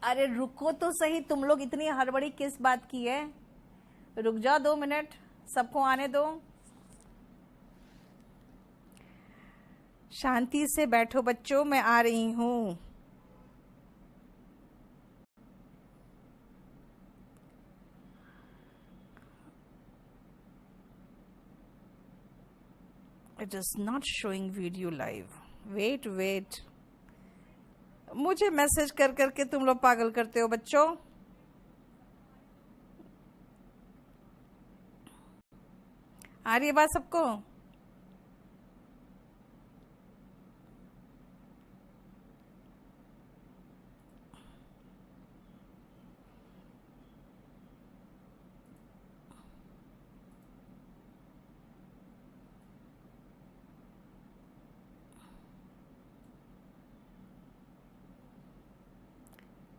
अरे रुको तो सही, तुम लोग इतनी हड़बड़ी किस बात की है? रुक जाओ 2 मिनट, सबको आने दो। शांति से बैठो बच्चों, मैं आ रही हूं। It is not showing video live. Wait wait, मुझे मैसेज कर करके तुम लोग पागल करते हो बच्चों। आ रही है बात सबको?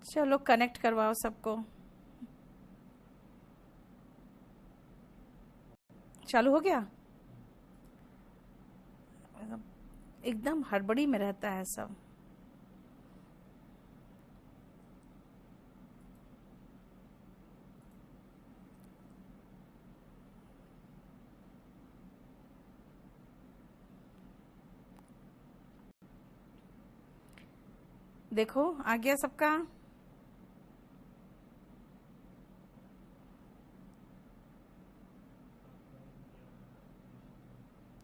चलो कनेक्ट करवाओ सबको। चालू हो गया? एकदम हड़बड़ी में रहता है सब। देखो आ गया सबका।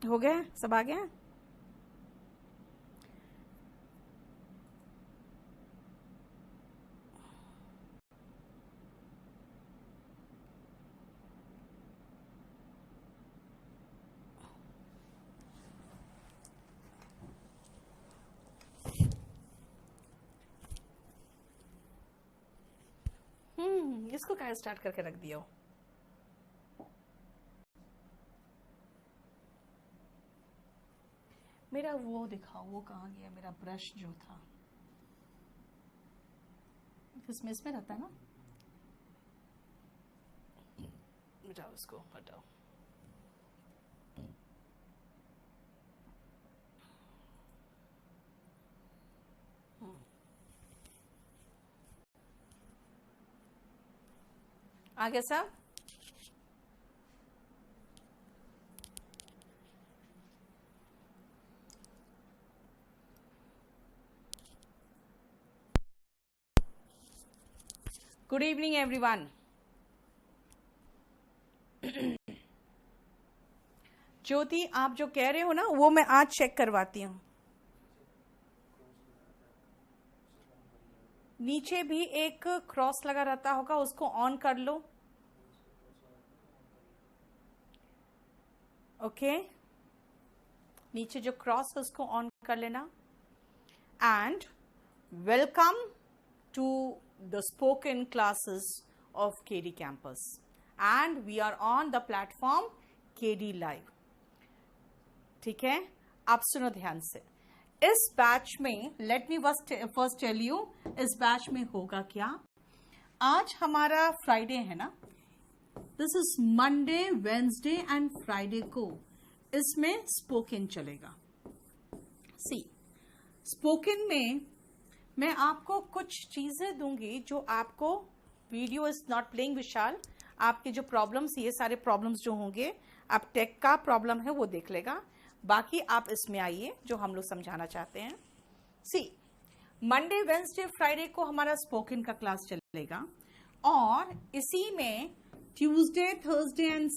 हो गया, सब आ गया। इसको क्या स्टार्ट करके रख दिया हो? मेरा वो दिखाओ, वो कहाँ गया मेरा ब्रश जो था? इसमें रहता है ना। हटाओ इसको, हटाओ। आ गया सब? Good evening everyone. ज्योति, आप जो कह रहे हो ना वो मैं आज चेक करवाती हूँ। नीचे भी एक क्रॉस लगा रहता होगा, उसको ऑन कर लो। ओके, नीचे जो क्रॉस है उसको ऑन कर लेना। And welcome to the spoken classes of KD campus and we are on the platform KD live. ठीक है, आप सुनो ध्यान से। इस बैच में let me first tell you इस बैच में होगा क्या। आज हमारा फ्राइडे है ना, this is Monday, Wednesday and Friday को इसमें स्पोकन चलेगा। सी, स्पोकन में मैं आपको कुछ चीजें दूंगी जो आपको, वीडियो इज नॉट प्लेइंग विशाल, आपके जो प्रॉब्लम्स, ये सारे प्रॉब्लम्स जो होंगे, आप टेक का प्रॉब्लम है वो देख लेगा, बाकी आप इसमें आइए जो हम लोग समझाना चाहते हैं। सी, मंडे, वेंसडे, फ्राइडे को हमारा स्पोकन का क्लास चलेगा और इसी में ट्यूसडे, थर्सडे एंड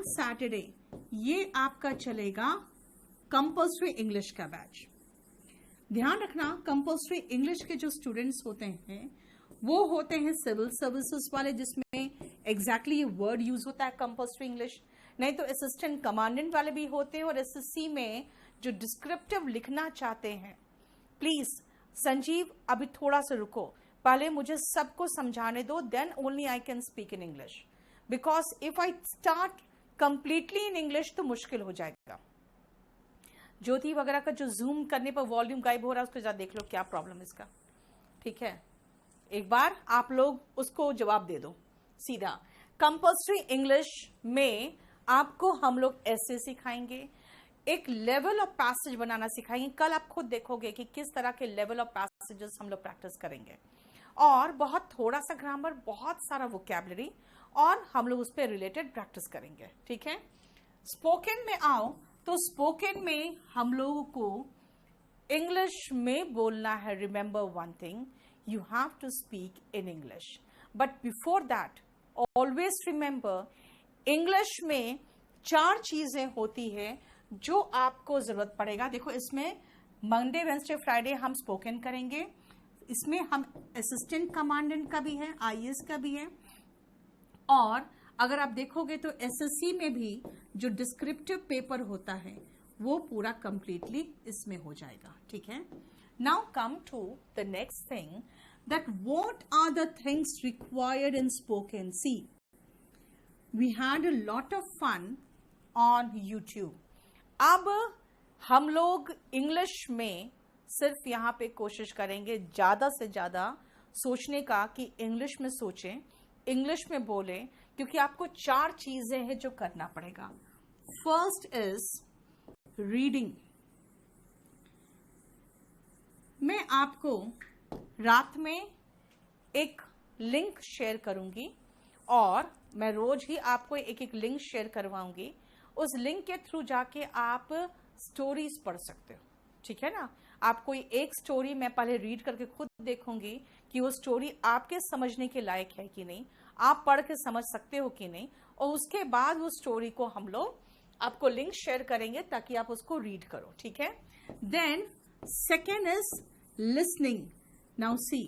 सैटरडे ये आपका चलेगा कंपल्सरी इंग्लिश का बैच। ध्यान रखना, कंपल्सरी इंग्लिश के जो स्टूडेंट्स होते हैं वो होते हैं सिविल सर्विसेज वाले, जिसमें एग्जैक्टली ये वर्ड यूज होता है कंपल्सरी इंग्लिश। नहीं तो असिस्टेंट कमांडेंट वाले भी होते हैं, और एसएससी में जो डिस्क्रिप्टिव लिखना चाहते हैं। प्लीज संजीव अभी थोड़ा सा रुको, पहले मुझे सबको समझाने दो, then only I can speak in English, because if I start completely in English तो मुश्किल हो जाएगा। ज्योति वगैरह का जो जूम करने पर वॉल्यूम गायब हो रहा है उसको जरा देख लो, क्या प्रॉब्लम है इसका। ठीक है, एक बार आप लोग उसको जवाब दे दो सीधा। कंपल्सरी इंग्लिश में आपको हम लोग ऐसे सिखाएंगे, एक लेवल ऑफ पैसेज बनाना सिखाएंगे। कल आप खुद देखोगे कि किस तरह के लेवल ऑफ पैसेजेस हम लोग प्रैक्टिस करेंगे, और बहुत थोड़ा सा ग्रामर, बहुत सारा वोकैबुलरी, और हम लोग उस पर रिलेटेड प्रैक्टिस करेंगे। ठीक है, स्पोकन में आओ तो स्पोकन में हम लोगों को इंग्लिश में बोलना है। Remember one thing, you have to speak in English, but before that always remember, English में 4 चीजें होती है जो आपको जरूरत पड़ेगा। देखो, इसमें मंडे, वेंसडे, फ्राइडे हम स्पोकन करेंगे, इसमें हम असिस्टेंट कमांडेंट का भी है, आईएएस का भी है, और अगर आप देखोगे तो एसएससी में भी जो डिस्क्रिप्टिव पेपर होता है वो पूरा कंप्लीटली इसमें हो जाएगा। ठीक है, now come to the next thing, that what are the things required in spoken. See, we had a lot of fun on YouTube. अब हम लोग इंग्लिश में सिर्फ यहाँ पे कोशिश करेंगे ज्यादा से ज्यादा सोचने का, कि इंग्लिश में सोचें, इंग्लिश में बोलें, क्योंकि आपको 4 चीजें हैं जो करना पड़ेगा। First is reading. मैं आपको रात में एक लिंक शेयर करूंगी, और मैं रोज ही आपको एक लिंक शेयर करवाऊंगी। उस लिंक के थ्रू जाके आप स्टोरीज पढ़ सकते हो। ठीक है ना, आप कोई एक स्टोरी मैं पहले रीड करके खुद देखूंगी कि वो स्टोरी आपके समझने के लायक है कि नहीं, आप पढ़ के समझ सकते हो कि नहीं, और उसके बाद वो स्टोरी को हम लोग आपको लिंक शेयर करेंगे ताकि आप उसको रीड करो। ठीक है, then second is listening. Now see,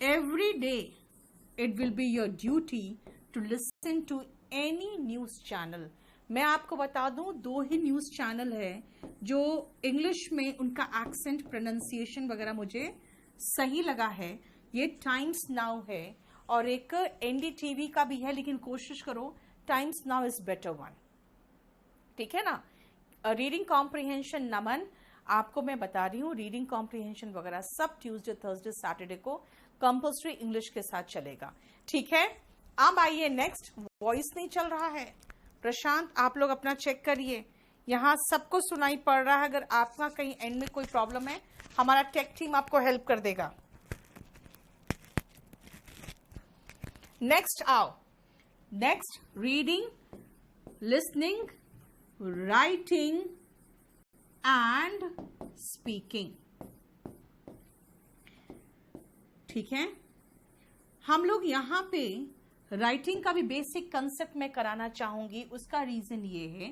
every day it will be your duty to listen to any news channel. मैं आपको बता दूं, 2 ही न्यूज चैनल है जो इंग्लिश में उनका एक्सेंट, प्रोनाउंसिएशन वगैरह मुझे सही लगा है। ये टाइम्स नाउ है और एक एनडीटीवी का भी है, लेकिन कोशिश करो times now is better one. ठीक है ना, रीडिंग कॉम्प्रिहेंशन नमन, आपको मैं बता रही हूँ, रीडिंग कॉम्प्रिहेंशन वगैरह सब ट्यूसडे, थर्सडे, सैटरडे को कंपल्सरी इंग्लिश के साथ चलेगा। ठीक है, अब आइए नेक्स्ट। वॉइस नहीं चल रहा है प्रशांत, आप लोग अपना चेक करिए, यहाँ सबको सुनाई पड़ रहा है। अगर आपका कहीं एंड में कोई प्रॉब्लम है, हमारा टेक टीम आपको हेल्प कर देगा। नेक्स्ट आओ, next reading, listening, writing and speaking. ठीक है, हम लोग यहाँ पे राइटिंग का भी बेसिक कंसेप्ट में कराना चाहूंगी। उसका रीजन ये है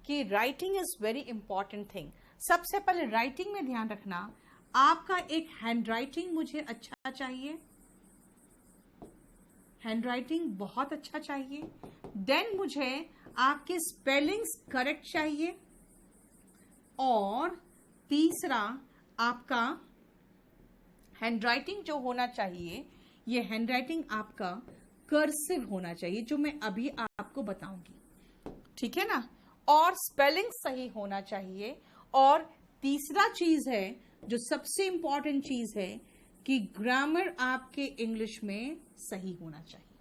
कि writing is very important thing. सबसे पहले राइटिंग में ध्यान रखना, आपका एक हैंड राइटिंग मुझे अच्छा चाहिए, हैंड राइटिंग बहुत अच्छा चाहिए। देन मुझे आपके स्पेलिंग्स करेक्ट चाहिए, और तीसरा आपका हैंड राइटिंग जो होना चाहिए, ये हैंड राइटिंग आपका कर्सिव होना चाहिए, जो मैं अभी आपको बताऊंगी। ठीक है ना, और स्पेलिंग सही होना चाहिए। और तीसरा चीज है जो सबसे इंपॉर्टेंट चीज है कि ग्रामर आपके इंग्लिश में सही होना चाहिए।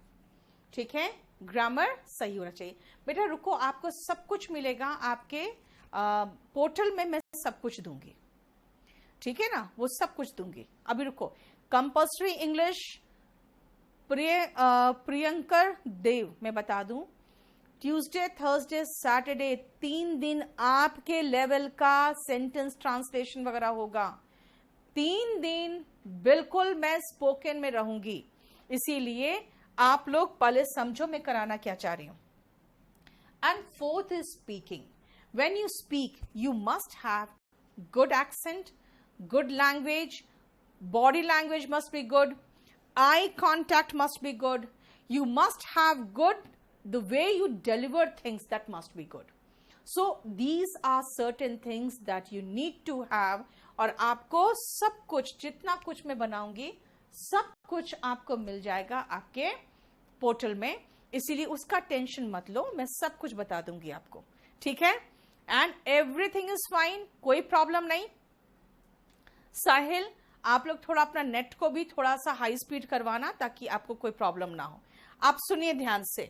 ठीक है, ग्रामर सही होना चाहिए। बेटा रुको, आपको सब कुछ मिलेगा आपके पोर्टल में, मैं सब कुछ दूंगी। ठीक है ना, वो सब कुछ दूंगी। अभी रुको, कंपल्सरी इंग्लिश प्रियंकर देव, मैं बता दूं, ट्यूसडे, थर्सडे, सैटरडे 3 दिन आपके लेवल का सेंटेंस ट्रांसलेशन वगैरह होगा। 3 दिन बिल्कुल मैं स्पोकन में रहूंगी, इसीलिए आप लोग पहले समझो मैं कराना क्या चाह रही हूं। And fourth is speaking. When you speak you must have good accent, good language, body language must be good, eye contact must be good, you must have good, the way you deliver things, that must be good. So these are certain things that you need to have, और आपको सब कुछ, जितना कुछ मैं बनाऊंगी सब कुछ आपको मिल जाएगा आपके पोर्टल में, इसीलिए उसका टेंशन मत लो, मैं सब कुछ बता दूंगी आपको। ठीक है, एंड एवरीथिंग इज फाइन, कोई प्रॉब्लम नहीं। साहिल, आप लोग थोड़ा अपना नेट को भी थोड़ा सा हाई स्पीड करवाना ताकि आपको कोई प्रॉब्लम ना हो। आप सुनिए ध्यान से,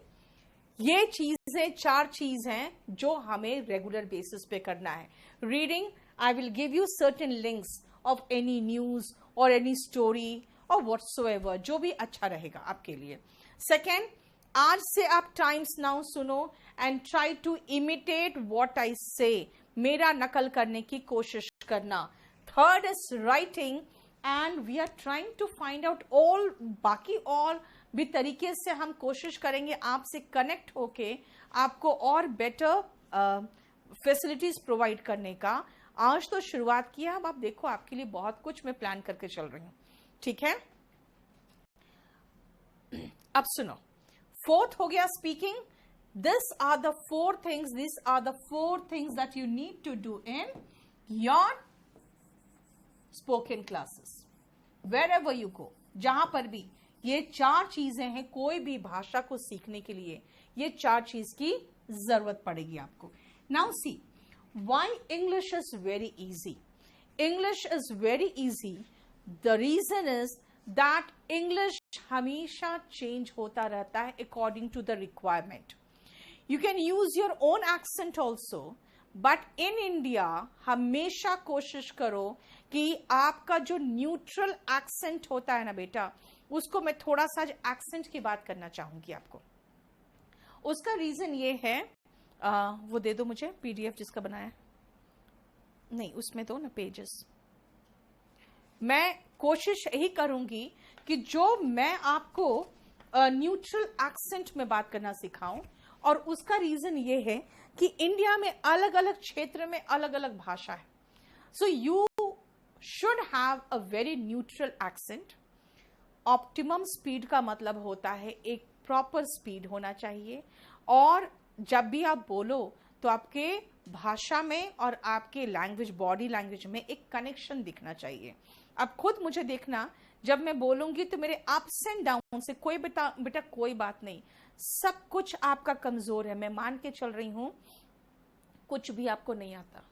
ये चीज चीजें, 4 चीज हैं जो हमें रेगुलर बेसिस पे करना है. Reading, I will give you certain links of any news और एनी स्टोरी और व्हाटसोएवर, जो भी अच्छा रहेगा आपके लिए. सेकेंड, आज से आप टाइम्स नाउ सुनो and try to imitate what I say, मेरा नकल करने की कोशिश करना. Third is writing and we are trying to find out all, बाकी और भी तरीके से हम कोशिश करेंगे आपसे कनेक्ट होके आपको और बेटर फैसिलिटीज प्रोवाइड करने का. आज तो शुरुआत किया, अब आप देखो आपके लिए बहुत कुछ मैं प्लान करके चल रही हूं. ठीक है, अब सुनो. फोर्थ हो गया speaking. This are the 4 things, this are the 4 things that you need to do in your spoken classes wherever you go. जहां पर भी ये 4 चीजें हैं, कोई भी भाषा को सीखने के लिए ये 4 चीज की जरूरत पड़ेगी आपको. Now see why English is very easy. English is very easy. The reason is that English हमेशा चेंज होता रहता है according to the requirement. You can use your own accent also, but in India हमेशा कोशिश करो कि आपका जो न्यूट्रल एक्सेंट होता है ना बेटा, उसको मैं थोड़ा सा एक्सेंट की बात करना चाहूंगी आपको. उसका रीजन ये है, वो दे दो मुझे पीडीएफ जिसका बनाया, नहीं उसमें दो ना पेजेस. मैं कोशिश यही करूंगी कि जो मैं आपको न्यूट्रल एक्सेंट में बात करना सिखाऊं, और उसका रीजन ये है कि इंडिया में अलग अलग क्षेत्र में अलग अलग भाषा है. So you should have a very neutral accent. Optimum speed का मतलब होता है एक प्रॉपर स्पीड होना चाहिए, और जब भी आप बोलो तो आपके भाषा में और आपके लैंग्वेज, बॉडी लैंग्वेज में एक कनेक्शन दिखना चाहिए. अब खुद मुझे देखना, जब मैं बोलूंगी तो मेरे अप्स एंड डाउन से कोई बेटा कोई बात नहीं, सब कुछ आपका कमजोर है. मैं मान के चल रही हूं कुछ भी आपको नहीं आता.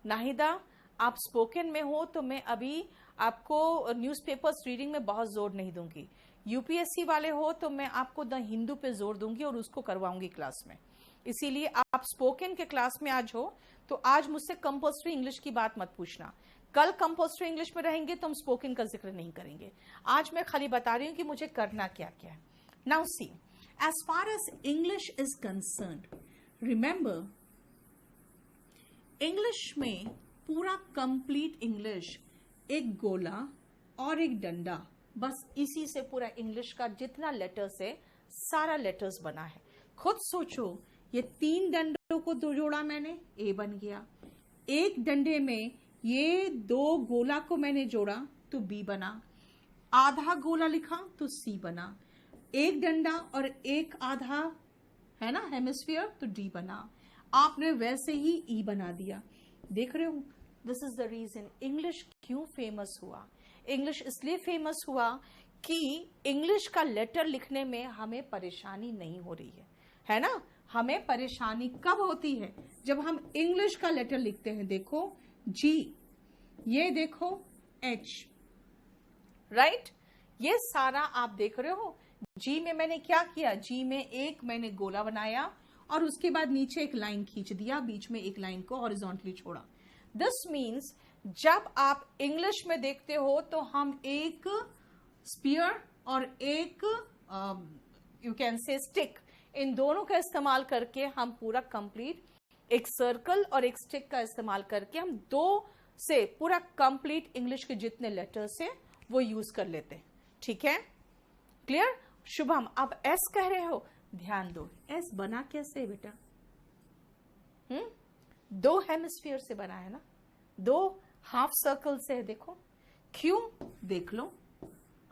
नाहिदा, आप स्पोकन में हो तो मैं अभी आपको न्यूज़पेपर्स रीडिंग में बहुत जोर नहीं दूंगी. यूपीएससी वाले हो तो मैं आपको द हिंदू पे जोर दूंगी और उसको करवाऊंगी क्लास में. इसीलिए आप स्पोकन के क्लास में आज हो तो आज मुझसे कंपल्सरी इंग्लिश की बात मत पूछना. कल कंपल्सरी इंग्लिश में रहेंगे तो हम स्पोकन का जिक्र नहीं करेंगे. आज मैं खाली बता रही हूं कि मुझे करना क्या क्या है. Now see, as far as English is concerned, remember English में पूरा कंप्लीट इंग्लिश एक गोला और एक डंडा, बस इसी से पूरा इंग्लिश का जितना लेटर्स है सारा लेटर्स बना है. खुद सोचो, ये 3 डंडों को दो जोड़ा मैंने, ए बन गया. एक डंडे में ये 2 गोला को मैंने जोड़ा तो बी बना. आधा गोला लिखा तो सी बना. एक डंडा और एक आधा है ना हेमिस्फीयर, तो डी बना. आपने वैसे ही ई बना दिया. देख रहे हो, this is the reason English क्यों फेमस हुआ. इंग्लिश इसलिए फेमस हुआ कि इंग्लिश का लेटर लिखने में हमें परेशानी नहीं हो रही है ना. हमें परेशानी कब होती है, जब हम इंग्लिश का लेटर लिखते हैं. देखो जी, ये देखो एच, राइट. ये सारा आप देख रहे हो. जी में मैंने क्या किया, जी में एक मैंने गोला बनाया और उसके बाद नीचे एक लाइन खींच दिया, बीच में एक लाइन को हॉरिजॉन्टली छोड़ा. दिस मीन्स जब आप इंग्लिश में देखते हो तो हम एक स्पीयर और एक यू कैन से स्टिक, इन दोनों का इस्तेमाल करके हम पूरा कंप्लीट, एक सर्कल और एक स्टिक का इस्तेमाल करके हम 2 से पूरा कंप्लीट इंग्लिश के जितने लेटर्स हैं वो यूज कर लेते हैं. ठीक है, क्लियर. शुभम, आप एस कह रहे हो, ध्यान दो एस बना कैसे बेटा. 2 हेमिस्फीयर से बना है ना, 2 हाफ सर्कल से है. देखो क्यू देख लो,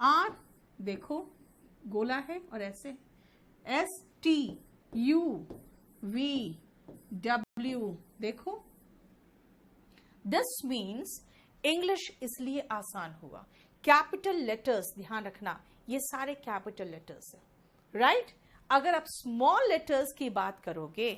आर देखो गोला है और ऐसे S T U V W देखो. दिस मीन्स इंग्लिश इसलिए आसान हुआ. कैपिटल लेटर्स ध्यान रखना, ये सारे कैपिटल लेटर्स है, राइट. अगर आप स्मॉल लेटर्स की बात करोगे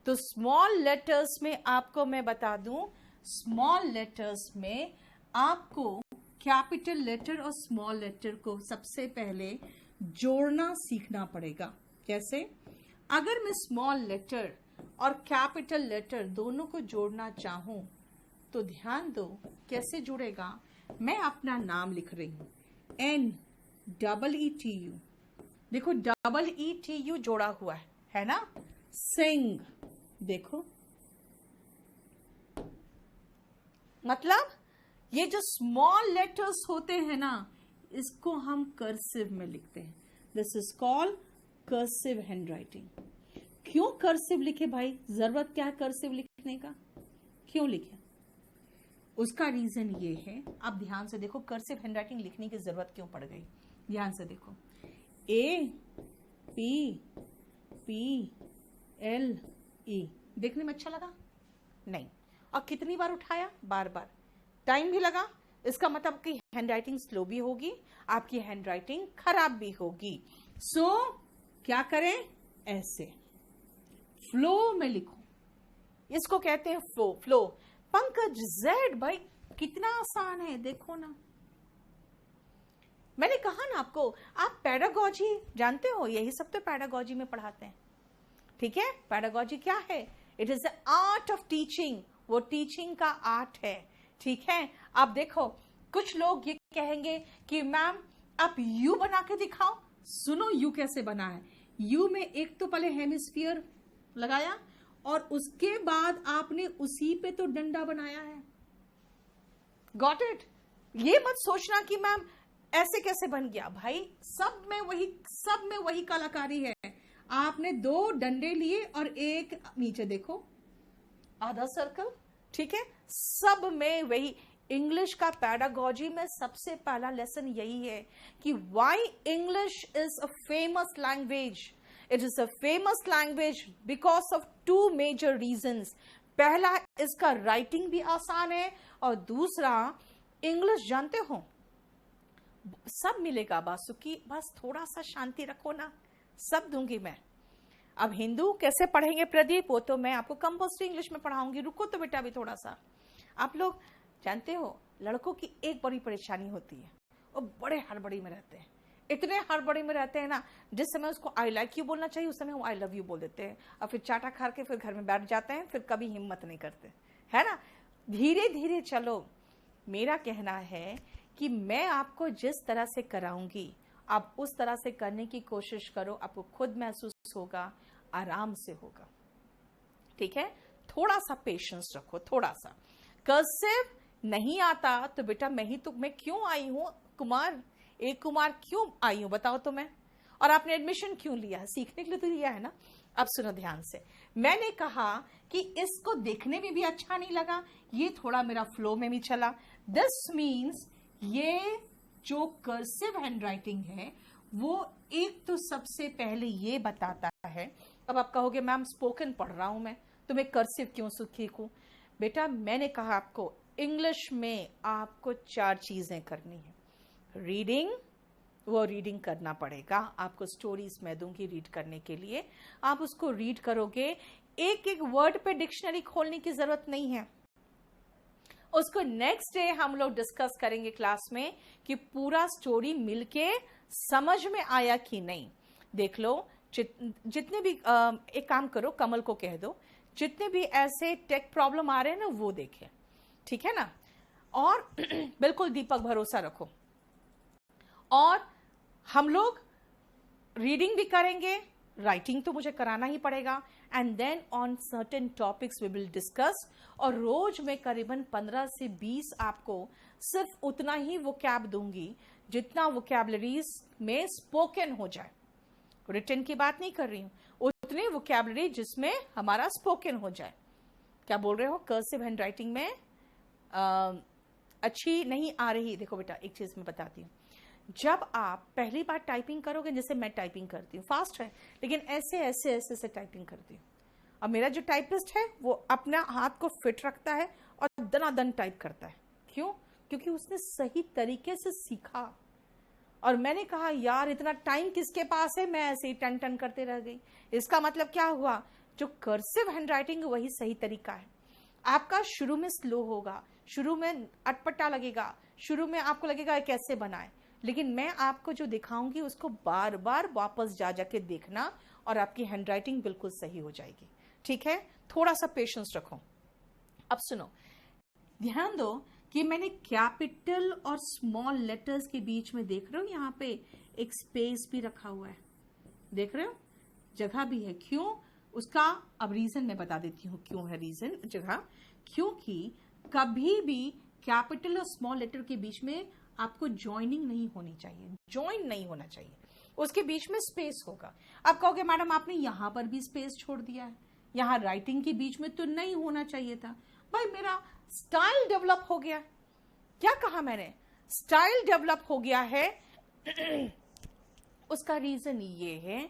तो स्मॉल लेटर्स में आपको मैं बता दूं, स्मॉल लेटर्स में आपको कैपिटल लेटर और स्मॉल लेटर को सबसे पहले जोड़ना सीखना पड़ेगा. कैसे? अगर मैं स्मॉल लेटर और कैपिटल लेटर दोनों को जोड़ना चाहूं तो ध्यान दो कैसे जुड़ेगा। मैं अपना नाम लिख रही हूं NEETU, देखो EETU जोड़ा हुआ है ना। सिंग, देखो मतलब ये जो स्मॉल लेटर्स होते हैं ना, इसको हम कर्सिव में लिखते हैं। This is called cursive handwriting. क्यों कर्सिव लिखे भाई, जरूरत क्या है कर्सिव लिखने का, क्यों लिखे? उसका रीजन ये है, आप ध्यान से देखो कर्सिव हैंडराइटिंग लिखने की जरूरत क्यों पड़ गई। ध्यान से देखो, APPLE देखने में अच्छा लगा नहीं, और कितनी बार उठाया, बार बार, टाइम भी लगा। इसका मतलब आपकी हैंडराइटिंग स्लो भी होगी, आपकी हैंडराइटिंग खराब भी होगी। सो क्या करें, ऐसे फ्लो में लिखो, इसको कहते हैं फ्लो। पंकज जेड भाई कितना आसान है, देखो ना, मैंने कहा ना आपको, आप पेडागोजी जानते हो, यही सब तो पेडागोजी में पढ़ाते हैं। ठीक है, पेडागोजी क्या है? It is the art of teaching, वो टीचिंग का आर्ट है। ठीक है, आप देखो कुछ लोग ये कहेंगे कि मैम आप यू बना के दिखाओ। सुनो यू कैसे बना है। यू में एक तो पहले हेमिस्फीयर लगाया और उसके बाद आपने उसी पे तो डंडा बनाया है। Got it? ये मत सोचना कि मैम ऐसे कैसे बन गया। भाई सब में वही कलाकारी है। आपने दो डंडे लिए और एक नीचे देखो आधा सर्कल। ठीक है, सब में वही। इंग्लिश का पैडागोजी में सबसे पहला लेसन यही है कि why English is a famous language. It is a famous language because of two major reasons. पहला, इसका राइटिंग भी आसान है, और दूसरा, इंग्लिश जानते हो सब मिलेगा बासुकी, बस थोड़ा सा शांति रखो ना, सब दूंगी मैं। अब हिंदू कैसे पढ़ेंगे प्रदीप, वो तो मैं आपको कंपोजिट इंग्लिश में पढ़ाऊंगी, रुको तो बेटा अभी थोड़ा सा। आप लोग जानते हो लड़कों की एक बड़ी परेशानी होती है, वो बड़े हड़बड़ी में रहते हैं, इतने हड़बड़ी में रहते हैं ना, जिस समय उसको आई लाइक यू बोलना चाहिए उस समय वो आई लव यू बोल देते हैं, और फिर चाटा खा के फिर घर में बैठ जाते हैं, फिर कभी हिम्मत नहीं करते, है ना। धीरे धीरे चलो। मेरा कहना है कि मैं आपको जिस तरह से कराऊंगी आप उस तरह से करने की कोशिश करो, आपको खुद महसूस होगा, आराम से होगा। ठीक है, थोड़ा सा पेशेंस रखो, थोड़ा सा। कर्सिव नहीं आता तो बेटा मैं क्यों आई हूं कुमार, एक कुमार क्यों आई हूं बताओ तो मैं, और आपने एडमिशन क्यों लिया है, सीखने के लिए तो लिया है ना। अब सुनो ध्यान से, मैंने कहा कि इसको देखने में भी अच्छा नहीं लगा, ये थोड़ा मेरा फ्लो में भी चला। दिस मीन्स ये जो कर्सिव हैंडराइटिंग है वो एक तो सबसे पहले ये बताता है। अब आप कहोगे मैम स्पोकन पढ़ रहा हूं मैं, तो मैं कर्सिव क्यों सीखूं? बेटा मैंने कहा आपको इंग्लिश में आपको 4 चीजें करनी है। रीडिंग, वो रीडिंग करना पड़ेगा आपको, स्टोरीज मैं दूंगी रीड करने के लिए, आप उसको रीड करोगे। एक एक वर्ड पे डिक्शनरी खोलने की जरूरत नहीं है। उसको नेक्स्ट डे हम लोग डिस्कस करेंगे क्लास में कि पूरा स्टोरी मिलके समझ में आया कि नहीं। देख लो जितने भी एक काम करो, कमल को कह दो जितने भी ऐसे टेक प्रॉब्लम आ रहे हैं ना वो देखें, ठीक है ना। और बिल्कुल दीपक भरोसा रखो, और हम लोग रीडिंग भी करेंगे, राइटिंग तो मुझे कराना ही पड़ेगा, and then on certain topics we will discuss. और रोज मैं करीबन 15 से 20 आपको सिर्फ उतना ही वोकैब दूंगी जितना वोकैबलरीज में स्पोकन हो जाए। रिटन की बात नहीं कर रही हूं, उतनी वोकैबलरी जिसमें हमारा स्पोकन हो जाए। क्या बोल रहे हो, कर्सिव हैंडराइटिंग में अच्छी नहीं आ रही? देखो बेटा एक चीज मैं बताती हूँ, जब आप पहली बार टाइपिंग करोगे, जैसे मैं टाइपिंग करती हूँ फास्ट है, लेकिन ऐसे ऐसे ऐसे से टाइपिंग करती हूँ, और मेरा जो टाइपिस्ट है वो अपना हाथ को फिट रखता है और दनादन टाइप करता है। क्यों? क्योंकि उसने सही तरीके से सीखा। और मैंने कहा यार इतना टाइम किसके पास है, मैं ऐसे ही टन टन करते रह गई। इसका मतलब क्या हुआ, जो कर्सिव हैंडराइटिंग वही सही तरीका है। आपका शुरू में स्लो होगा, शुरू में अटपटा लगेगा, शुरू में आपको लगेगा कैसे बनाए, लेकिन मैं आपको जो दिखाऊंगी उसको बार बार वापस जा जाके देखना और आपकी हैंडराइटिंग बिल्कुल सही हो जाएगी। ठीक है, थोड़ा सा पेशेंस रखो। अब सुनो, ध्यान दो कि मैंने कैपिटल और स्मॉल लेटर्स के बीच में, देख रहे हो यहाँ पे एक स्पेस भी रखा हुआ है, देख रहे हो, जगह भी है। क्यों? उसका अब रीजन मैं बता देती हूँ क्यों है रीजन, जगह। क्योंकि कभी भी कैपिटल और स्मॉल लेटर के बीच में आपको ज्वाइनिंग नहीं होनी चाहिए, ज्वाइन नहीं होना चाहिए, उसके बीच में स्पेस होगा। अब कहोगे मैडम आपने यहां पर भी स्पेस छोड़ दिया है, यहां राइटिंग के बीच में तो नहीं होना चाहिए था। भाई मेरा स्टाइल डेवलप हो गया। क्या कहा मैंने? स्टाइल डेवलप हो गया है। उसका रीजन ये है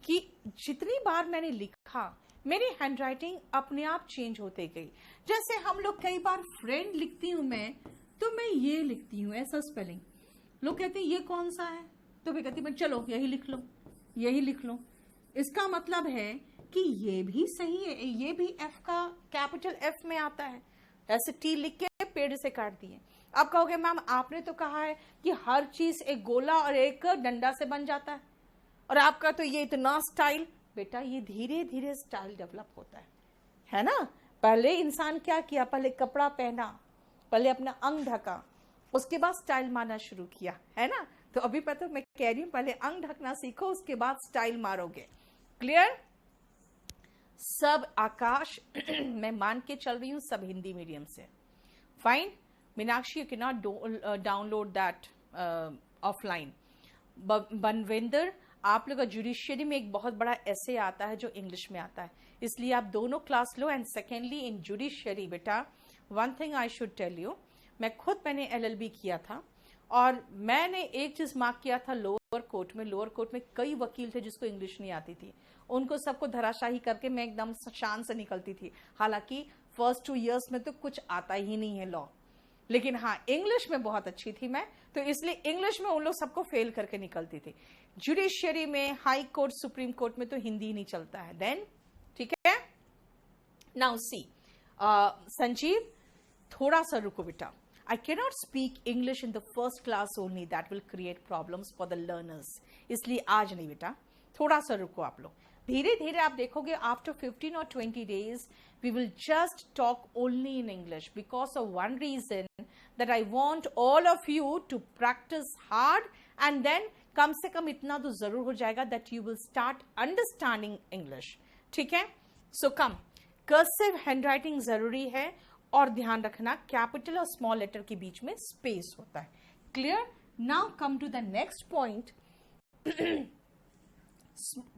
कि जितनी बार मैंने लिखा मेरी हैंडराइटिंग अपने आप चेंज होते गई। जैसे हम लोग कई बार फ्रेंड लिखती हूं मैं, तो मैं ये लिखती हूं ऐसा स्पेलिंग, लोग कहते हैं ये कौन सा है, तो मैं कहती हूं चलो यही लिख लो, यही लिख लो। इसका मतलब है कि ये भी सही है, ये भी एफ का कैपिटल एफ में आता है, ऐसे टी लिख के पेड़ से काट दिए। अब कहोगे मैम आपने तो कहा है कि हर चीज एक गोला और एक डंडा से बन जाता है, और आपका तो ये इतना स्टाइल। बेटा ये धीरे धीरे स्टाइल डेवलप होता है ना। पहले इंसान क्या किया, पहले कपड़ा पहना, पहले अपना अंग ढका, उसके बाद स्टाइल मारना शुरू किया, है ना। तो अभी पता मैं कह रही हूं पहले अंग ढकना सीखो, उसके बाद स्टाइल मारोगे। क्लियर? सब आकाश मैं मान के चल रही हूं सब हिंदी मीडियम से। Fine Meenakshi, you can not download that offline. Banvinder, आप लोग का जुडिशियरी में एक बहुत बड़ा ऐसे आता है जो इंग्लिश में आता है, इसलिए आप दोनों क्लास लो। एंड सेकेंडली इन जुडिशियरी बेटा, one thing I should tell you, मैंने LLB किया था और मैंने एक चीज मार्क किया था लोअर कोर्ट में। लोअर कोर्ट में कई वकील थे जिसको इंग्लिश नहीं आती थी, उनको सबको धराशाही करके मैं एकदम शान से निकलती थी। हालांकि फर्स्ट 2 इयर्स में तो कुछ आता ही नहीं है लॉ, लेकिन हाँ इंग्लिश में बहुत अच्छी थी मैं, तो इसलिए इंग्लिश में उन लोग सबको फेल करके निकलती थी। जुडिशियरी में, हाई कोर्ट, सुप्रीम कोर्ट में तो हिंदी ही नहीं चलता है। देन ठीक है, नाउ सी संजीव, थोड़ा सा रुको बेटा। I cannot speak English in the first class only, that will create problems for the learners. इसलिए आज नहीं बेटा, थोड़ा सा रुको आप लोग। धीरे धीरे आप देखोगे after 15 or 20 days we will just talk only in English, because of one reason that I want all of you to practice hard, and then कम से कम इतना तो जरूर हो जाएगा that you will start understanding English. ठीक है? So come, cursive handwriting जरूरी है, और ध्यान रखना कैपिटल और स्मॉल लेटर के बीच में स्पेस होता है। Clear? Now come to the next point.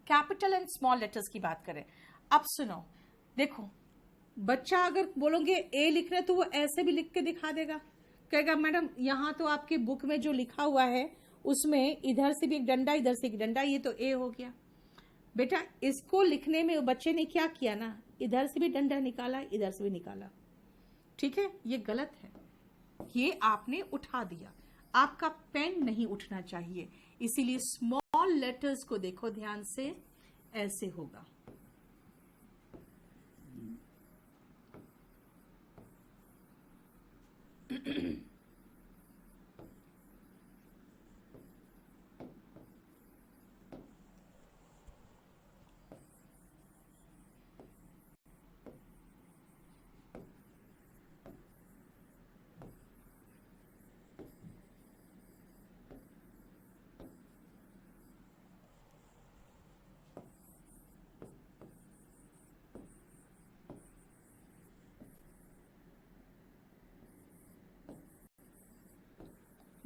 Capital and small letters की बात करें। अब सुनो, देखो बच्चा अगर बोलोगे ए लिखना है तो वो ऐसे भी लिख के दिखा देगा, कहेगा मैडम यहाँ तो आपके बुक में जो लिखा हुआ है उसमें इधर से भी एक डंडा, इधर से एक डंडा, ये तो ए हो गया। बेटा इसको लिखने में बच्चे ने क्या किया ना, इधर से भी डंडा निकाला, इधर से भी निकाला। ठीक है, ये गलत है, ये आपने उठा दिया, आपका पेन नहीं उठना चाहिए। इसीलिए स्मॉल लेटर्स को देखो ध्यान से, ऐसे होगा।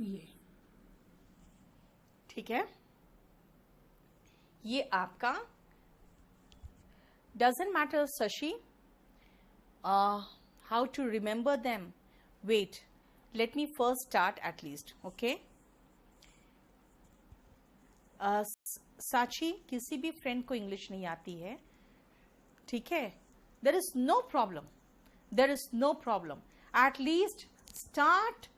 ये ठीक है, ये आपका doesn't matter Sashi, how to remember them. Wait, let me first start at least, okay? साची, किसी भी फ्रेंड को इंग्लिश नहीं आती है, ठीक है, there is no problem, there is no problem. At least start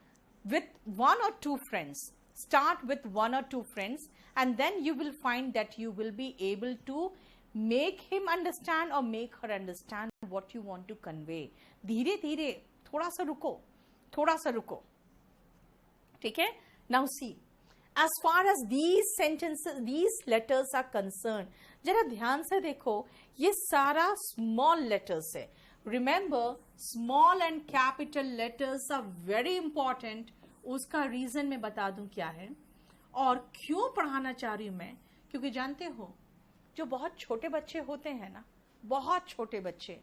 with 1 or 2 friends, start with 1 or 2 friends, and then you will find that you will be able to make him understand or make her understand what you want to convey. धीरे धीरे, थोड़ा सा रुको, थोड़ा सा रुको, ठीक है। Now see, as far as these sentences, these letters are concerned, जरा ध्यान से देखो, ये सारा small letters है. Remember, small and capital letters are very important. उसका reason मैं बता दूं क्या है और क्यों पढ़ाना चाह रही हूं मैं, क्योंकि जानते हो जो बहुत छोटे बच्चे होते हैं ना, बहुत छोटे बच्चे,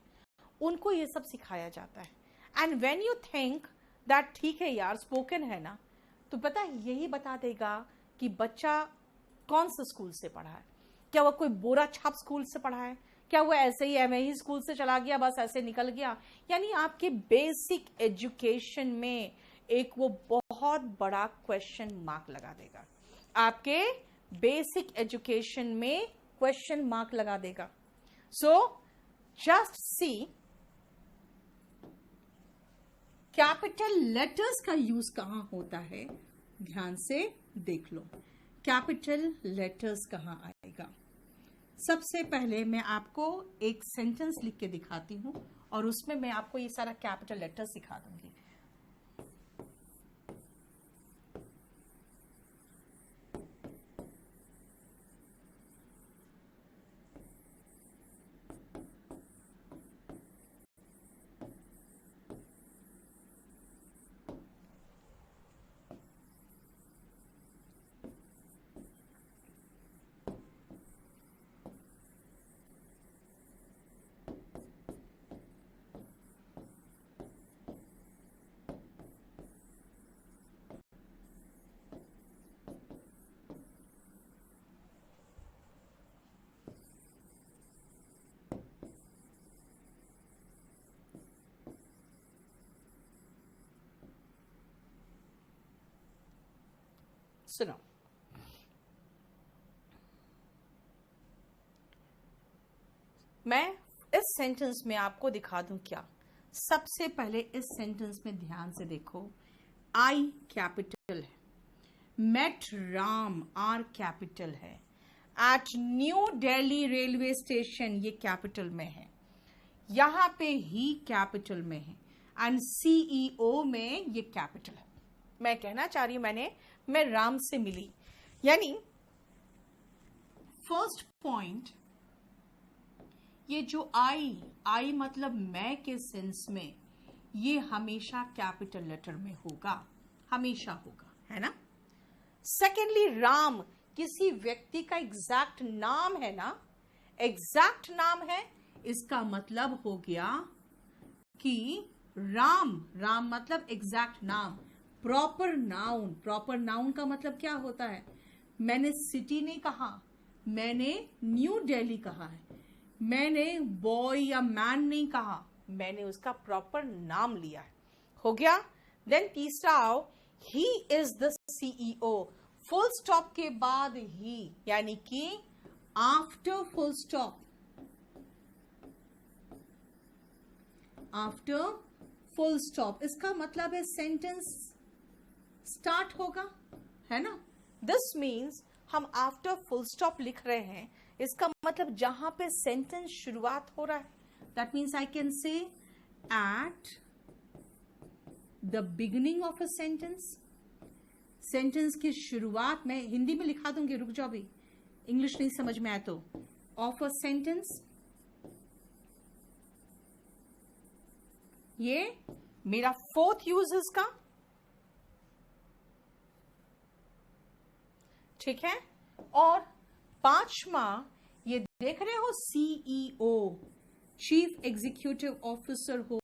उनको ये सब सिखाया जाता है. And when you think that ठीक है यार स्पोकन है ना, तो पता है यही बता देगा कि बच्चा कौन से स्कूल से पढ़ा है. क्या वो कोई बोरा छाप स्कूल से पढ़ा है, क्या वो ऐसे ही एमएई स्कूल से चला गया बस ऐसे निकल गया. यानी आपके बेसिक एजुकेशन में एक वो बहुत बड़ा क्वेश्चन मार्क लगा देगा. आपके बेसिक एजुकेशन में क्वेश्चन मार्क लगा देगा. So just see, capital letters का यूज कहां होता है, ध्यान से देख लो. कैपिटल लेटर्स कहां आएगा. सबसे पहले मैं आपको एक सेंटेंस लिख के दिखाती हूं और उसमें मैं आपको ये सारा कैपिटल लेटर सिखा दूंगी. सुनो, मैं इस सेंटेंस में आपको दिखा दूं क्या. सबसे पहले इस सेंटेंस में ध्यान से देखो. आई कैपिटल है, मेट राम आर कैपिटल है, at New Delhi railway station ये कैपिटल में है, यहां पे ही कैपिटल में है, एंड सीईओ में ये कैपिटल है. मैं कहना चाह रही हूं मैं राम से मिली. यानी फर्स्ट पॉइंट, ये जो आई मतलब मैं के सेंस में, ये हमेशा कैपिटल लेटर में होगा, हमेशा होगा, है ना. सेकेंडली, राम किसी व्यक्ति का एग्जैक्ट नाम है ना, एग्जैक्ट नाम है, इसका मतलब हो गया कि राम मतलब एग्जैक्ट नाम. प्रॉपर नाउन का मतलब क्या होता है. मैंने सिटी नहीं कहा, मैंने न्यू दिल्ली कहा है, मैंने बॉय या मैन नहीं कहा, मैंने उसका प्रॉपर नाम लिया है. हो गया. देन तीसरा आओ, he is the CEO. Full stop के बाद ही, यानी कि after full stop, after full stop, इसका मतलब है सेंटेंस स्टार्ट होगा, है ना. दिस मीन्स हम आफ्टर फुल स्टॉप लिख रहे हैं, इसका मतलब जहां पे सेंटेंस शुरुआत हो रहा है. That means I can say at the beginning of a sentence. Sentence की शुरुआत में हिंदी में लिखा दूंगी, रुक जाओ भी, इंग्लिश नहीं समझ में आया तो. ऑफ अ सेंटेंस, ये मेरा फोर्थ यूज इसका, ठीक है. और पांचवा, ये देख रहे हो, सीईओ, चीफ एग्जीक्यूटिव ऑफिसर हो